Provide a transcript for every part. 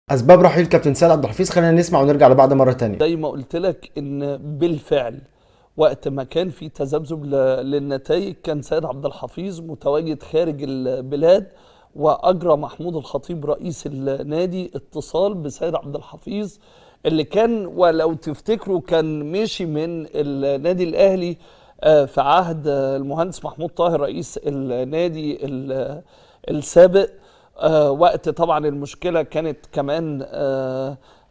اسباب رحيل كابتن سيد عبد الحفيظ، خلينا نسمع ونرجع لبعض مره تانية. زي ما قلت لك ان بالفعل وقت ما كان في تذبذب للنتائج كان سيد عبد الحفيظ متواجد خارج البلاد، واجرى محمود الخطيب رئيس النادي اتصال بسيد عبد الحفيظ اللي كان، ولو تفتكروا، كان مشي من النادي الاهلي في عهد المهندس محمود طاهر رئيس النادي السابق. وقت طبعا المشكلة كانت كمان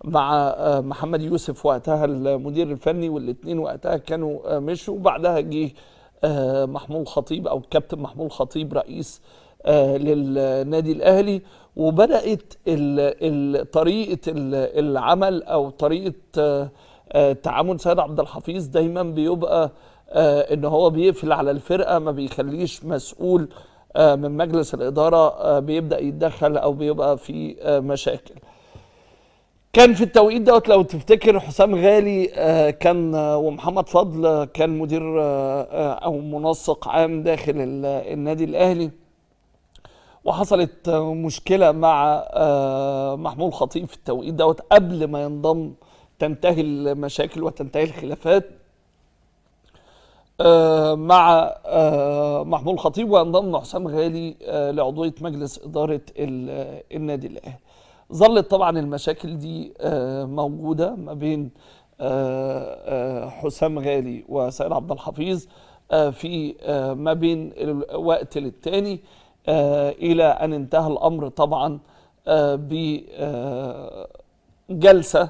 مع محمد يوسف وقتها المدير الفني، والاثنين وقتها كانوا مشوا. وبعدها جه محمود خطيب او كابتن محمود خطيب رئيس للنادي الاهلي. وبدأت طريقة العمل او طريقة تعامل سيد عبد الحفيظ دايما بيبقى ان هو بيقفل على الفرقة، ما بيخليش مسؤول من مجلس الإدارة بيبدأ يتدخل أو بيبقى في مشاكل. كان في التوقيت دوت لو تفتكر حسام غالي كان ومحمد فضل كان مدير أو منسق عام داخل النادي الأهلي، وحصلت مشكلة مع محمود خطيب في التوقيت دوت قبل ما ينضم، تنتهي المشاكل وتنتهي الخلافات مع محمود الخطيب، وانضم حسام غالي لعضوية مجلس إدارة النادي الأهلي. ظلت طبعا المشاكل دي موجودة ما بين حسام غالي وسيد عبد الحفيظ في ما بين الوقت للتاني، إلى أن انتهى الأمر طبعا بجلسة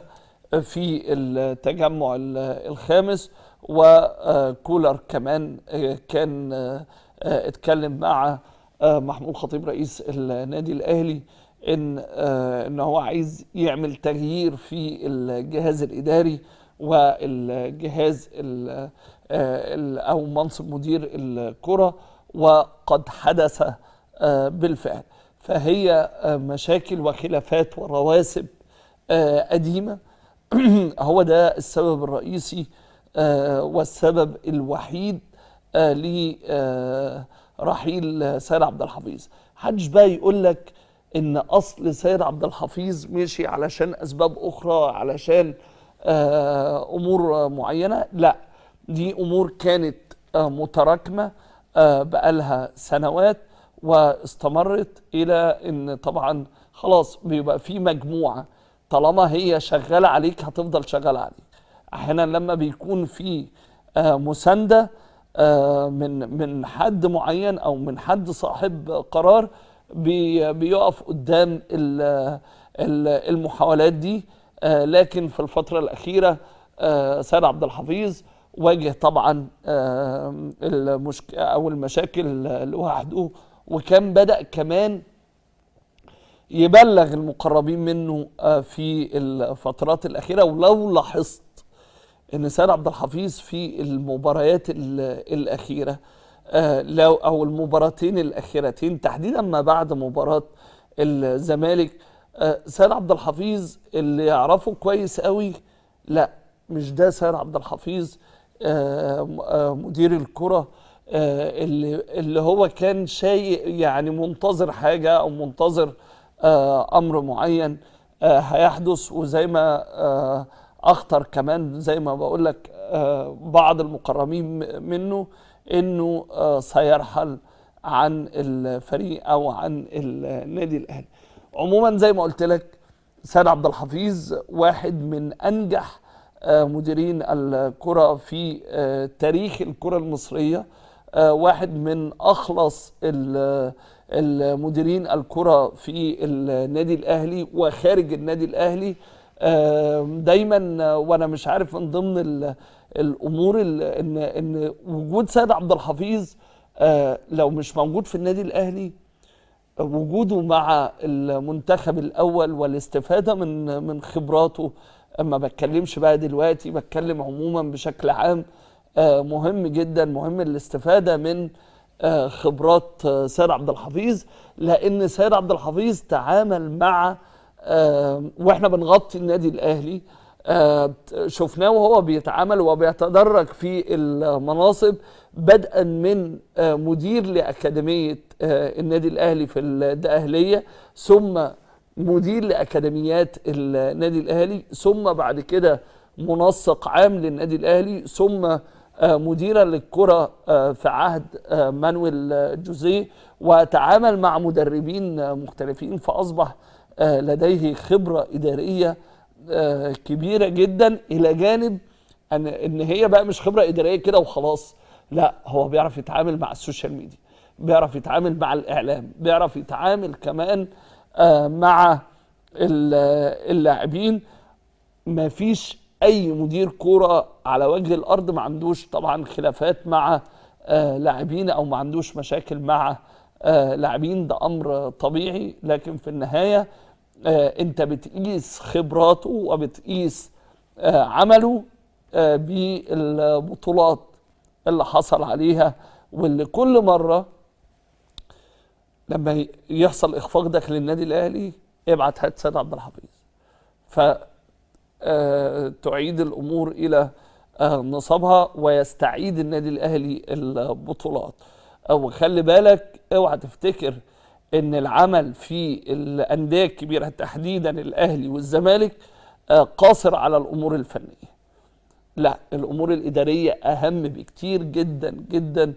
في التجمع الخامس. وكولر كمان كان اتكلم مع محمود خطيب رئيس النادي الاهلي ان هو عايز يعمل تغيير في الجهاز الاداري والجهاز او منصب مدير الكرة، وقد حدث بالفعل. فهي مشاكل وخلافات ورواسب قديمة هو ده السبب الرئيسي والسبب الوحيد لرحيل سيد عبد الحفيظ. محدش بقى يقول لك ان اصل سيد عبد الحفيظ مشي علشان اسباب اخرى، علشان امور معينة. لا، دي امور كانت متراكمة بقالها سنوات، واستمرت الى ان طبعا خلاص بيبقى في مجموعة طالما هي شغالة عليك هتفضل شغالة عليك. احيانا لما بيكون في مساندة من حد معين او من حد صاحب قرار بيقف قدام المحاولات دي. لكن في الفترة الأخيرة سيد عبد الحفيظ واجه طبعا او المشاكل لوحده، وكان بدأ كمان يبلغ المقربين منه في الفترات الأخيرة. ولو لاحظت ان سيد عبد الحفيظ في المباريات الأخيرة لو او المباراتين الأخيرتين تحديدا ما بعد مباراة الزمالك، سيد عبد الحفيظ اللي يعرفه كويس قوي، لا مش ده سيد عبد الحفيظ مدير الكرة اللي هو كان شيء يعني منتظر حاجة او منتظر امر معين هيحدث. وزي ما اخطر كمان زي ما بقول لك بعض المقربين منه انه سيرحل عن الفريق او عن النادي الاهلي. عموما زي ما قلت لك سيد عبد الحفيظ واحد من انجح مديرين الكرة في تاريخ الكرة المصرية، واحد من اخلص المديرين الكرة في النادي الاهلي وخارج النادي الاهلي. دايما وانا مش عارف من ضمن الامور ان وجود سيد عبد الحفيظ لو مش موجود في النادي الاهلي، وجوده مع المنتخب الاول والاستفاده من خبراته، ما بتكلمش بقى دلوقتي، بتكلم عموما بشكل عام، مهم جدا، مهم الاستفاده من خبرات سيد عبد الحفيظ. لان سيد عبد الحفيظ تعامل مع واحنا بنغطي النادي الاهلي شفناه وهو بيتعامل وبيتدرج في المناصب، بدءا من مدير لأكاديمية النادي الأهلي في الدقهلية، ثم مدير لاكاديميات النادي الاهلي، ثم بعد كده منسق عام للنادي الاهلي، ثم مديرا للكره في عهد مانويل جوزيه، وتعامل مع مدربين مختلفين، فاصبح لديه خبره اداريه كبيره جدا، الى جانب ان هي بقى مش خبره اداريه كده وخلاص، لا هو بيعرف يتعامل مع السوشيال ميديا، بيعرف يتعامل مع الاعلام، بيعرف يتعامل كمان مع اللاعبين. ما فيش اي مدير كوره على وجه الارض ما عندوش طبعا خلافات مع لاعبين، او ما عندوش مشاكل مع لاعبين، ده امر طبيعي، لكن في النهايه انت بتقيس خبراته وبتقيس عمله بالبطولات اللي حصل عليها، واللي كل مره لما يحصل اخفاق داخل النادي الاهلي ابعت هات سيد عبد الحفيظ، فتعيد الامور الى نصابها ويستعيد النادي الاهلي البطولات. وخلي بالك اوعى تفتكر ان العمل في الانديه الكبيره تحديدا الاهلي والزمالك قاصر على الامور الفنيه، لا الامور الاداريه اهم بكتير جدا جدا،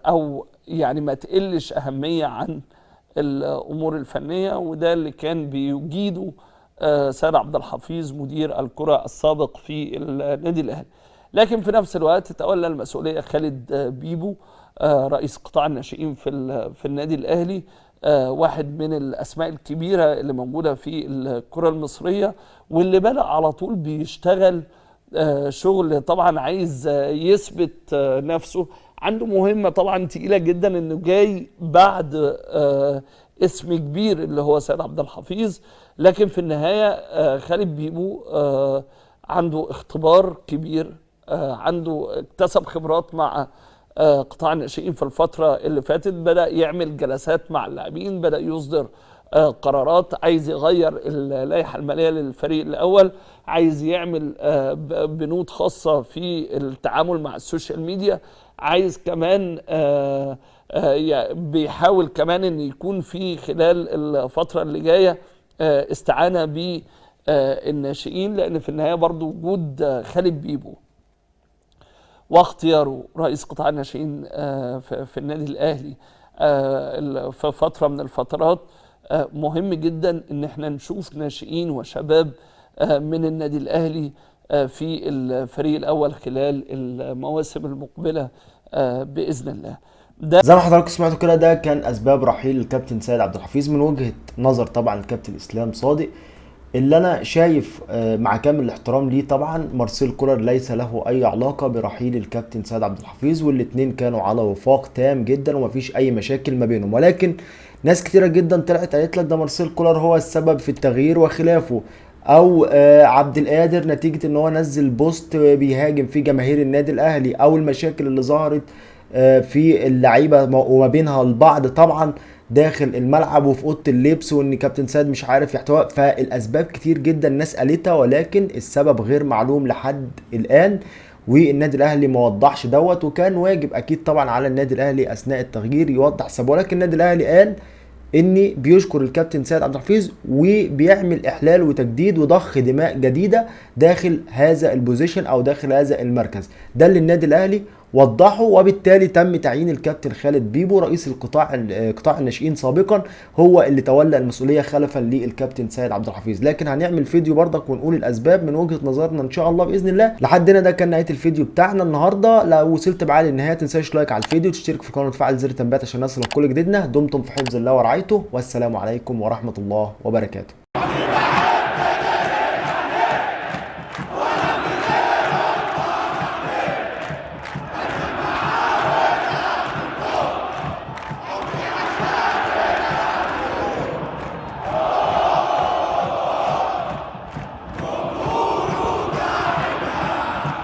او يعني ما تقلش اهميه عن الامور الفنيه، وده اللي كان بيجيده سيد عبد الحفيظ مدير الكره السابق في النادي الاهلي. لكن في نفس الوقت تولى المسؤوليه خالد بيبو رئيس قطاع الناشئين في النادي الاهلي، واحد من الاسماء الكبيره اللي موجوده في الكره المصريه، واللي بدأ على طول بيشتغل شغل طبعا عايز يثبت نفسه، عنده مهمه طبعا تقيله جدا، انه جاي بعد اسم كبير اللي هو سيد عبد الحفيظ. لكن في النهايه خالد بيبو عنده اختبار كبير، عنده اكتسب خبرات مع قطاع الناشئين في الفتره اللي فاتت، بدأ يعمل جلسات مع اللاعبين، بدأ يصدر قرارات، عايز يغير اللائحه الماليه للفريق الاول، عايز يعمل بنود خاصه في التعامل مع السوشيال ميديا، عايز كمان بيحاول كمان ان يكون في خلال الفتره اللي جايه استعانه بالناشئين، لان في النهايه برضو وجود خالد بيبو واختياره رئيس قطاع الناشئين في النادي الاهلي في فتره من الفترات مهم جدا ان احنا نشوف ناشئين وشباب من النادي الاهلي في الفريق الاول خلال المواسم المقبله باذن الله. زي ما حضراتكم سمعتوا كده، ده كان اسباب رحيل الكابتن سيد عبد الحفيظ من وجهة نظر طبعا الكابتن اسلام صادق، اللي انا شايف مع كامل الاحترام ليه طبعا مارسيل كولر ليس له اي علاقة برحيل الكابتن سيد عبد الحفيظ، والاتنين كانوا على وفاق تام جدا ومفيش اي مشاكل ما بينهم. ولكن ناس كتيرة جدا طلعت قالت لك ده مارسيل كولر هو السبب في التغيير وخلافه، او عبد القادر نتيجة ان هو نزل بوست بيهاجم فيه جماهير النادي الاهلي، او المشاكل اللي ظهرت في اللعيبه وما بينها البعض طبعا داخل الملعب وفي اوضه اللبس، وان كابتن سيد مش عارف يحتوى. فالاسباب كتير جدا الناس قالتها، ولكن السبب غير معلوم لحد الان، والنادي الاهلي ما وضحش دوت، وكان واجب اكيد طبعا على النادي الاهلي اثناء التغيير يوضح سببه. ولكن النادي الاهلي قال اني بيشكر الكابتن سيد عبد الحفيظ وبيعمل احلال وتجديد وضخ دماء جديده داخل هذا البوزيشن او داخل هذا المركز، ده اللي النادي الاهلي وضحه. وبالتالي تم تعيين الكابتن خالد بيبو رئيس قطاع الناشئين سابقا، هو اللي تولى المسؤوليه خلفا للكابتن سيد عبد الحفيظ. لكن هنعمل فيديو برضك ونقول الاسباب من وجهه نظرنا ان شاء الله باذن الله. لحد هنا ده كان نهايه الفيديو بتاعنا النهارده. لو وصلت معايا للنهايه تنساش لايك على الفيديو، تشترك في القناه وتفعل زر التنبيهات عشان نصلك كل جديدنا. دمتم في حفظ الله ورعايته، والسلام عليكم ورحمه الله وبركاته.